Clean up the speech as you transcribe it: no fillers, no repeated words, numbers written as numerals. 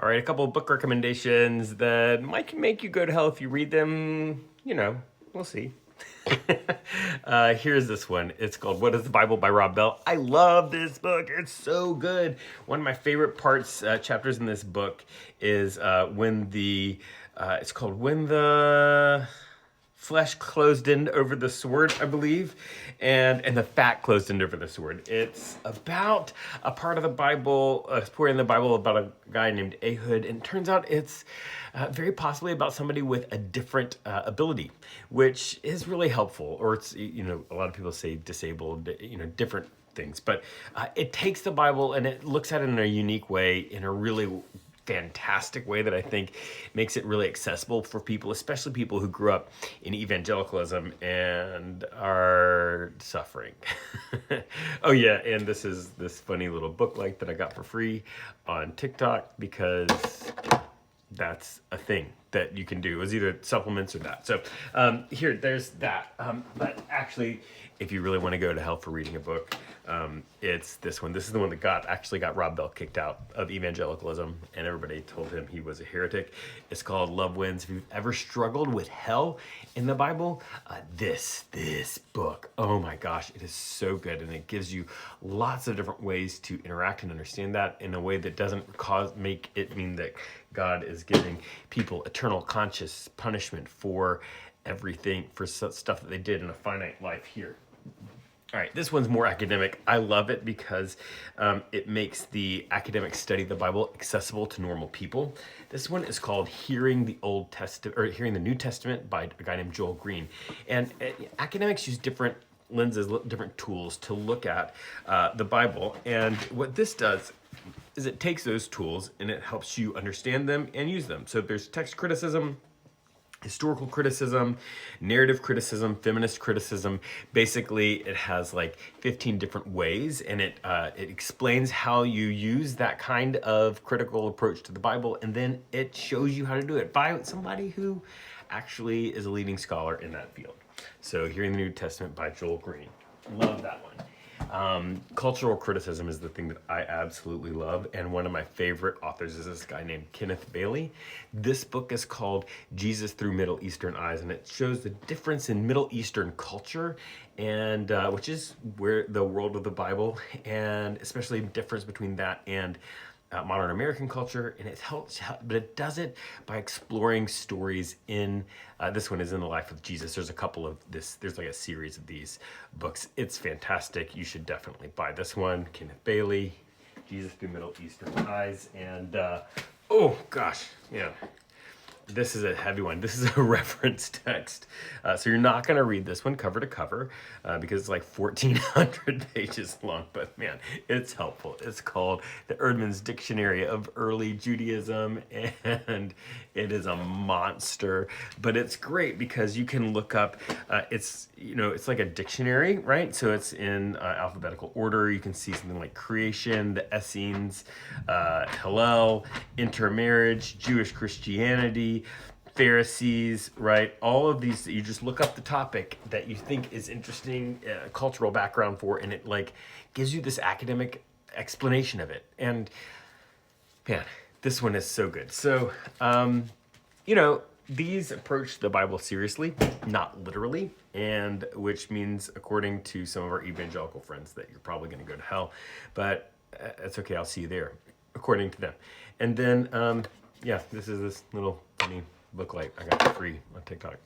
All right, a couple of book recommendations that might make you go to hell if you read them. We'll see. Here's this one. It's called What is the Bible by Rob Bell. I love this book. It's so good. One of my favorite chapters in this book is it's called When the Flesh Closed in Over the Sword, I believe, and the fat closed in over the sword. It's about a part of the Bible, a story in the Bible about a guy named Ehud, and it turns out it's very possibly about somebody with a different ability, which is really helpful. Or it's, a lot of people say disabled, different things, but it takes the Bible and it looks at it in a unique way, in a really fantastic way that I think makes it really accessible for people, especially people who grew up in evangelicalism and are suffering. Oh yeah, and this is this funny little book that I got for free on TikTok because that's a thing that you can do. It was either supplements or that. So there's that. But actually, if you really want to go to hell for reading a book, it's this one. This is the one that got Rob Bell kicked out of evangelicalism, and everybody told him he was a heretic. It's called Love Wins. If you've ever struggled with hell in the Bible, this book, oh my gosh, it is so good, and it gives you lots of different ways to interact and understand that in a way that doesn't make it mean that God is giving people eternal conscious punishment for everything, for stuff that they did in a finite life here. All right, this one's more academic. I love it because it makes the academic study of the Bible accessible to normal people. This one is called Hearing the New Testament by a guy named Joel Green. And academics use different lenses, different tools to look at the Bible. And what this does is it takes those tools and it helps you understand them and use them. So there's text criticism, historical criticism, narrative criticism, feminist criticism. Basically, it has 15 different ways, and it explains how you use that kind of critical approach to the Bible, and then it shows you how to do it by somebody who actually is a leading scholar in that field. So, Hearing the New Testament by Joel Green. Love that one. Cultural criticism is the thing that I absolutely love, and one of my favorite authors is this guy named Kenneth Bailey. This book is called Jesus Through Middle Eastern Eyes, and it shows the difference in Middle Eastern culture, and which is where the world of the Bible, and especially the difference between that and modern American culture, and it helps, but it does it by exploring stories in, this one is in the life of Jesus. There's there's a series of these books. It's fantastic. You should definitely buy this one. Kenneth Bailey, Jesus Through Middle Eastern Eyes, and oh gosh, yeah. This is a heavy one. This is a reference text. So you're not going to read this one cover to cover because it's 1,400 pages long. But man, it's helpful. It's called the Erdman's Dictionary of Early Judaism. And it is a monster. But it's great because you can look up, it's like a dictionary, right? So it's in alphabetical order. You can see something like creation, the Essenes, Hillel, intermarriage, Jewish Christianity, Pharisees, right? All of these, you just look up the topic that you think is interesting, cultural background for, and it gives you this academic explanation of it. And man, this one is so good. So, these approach the Bible seriously, not literally, and which means, according to some of our evangelical friends, that you're probably going to go to hell. But it's okay, I'll see you there, according to them. And then, this is this little funny booklet I got for free on TikTok.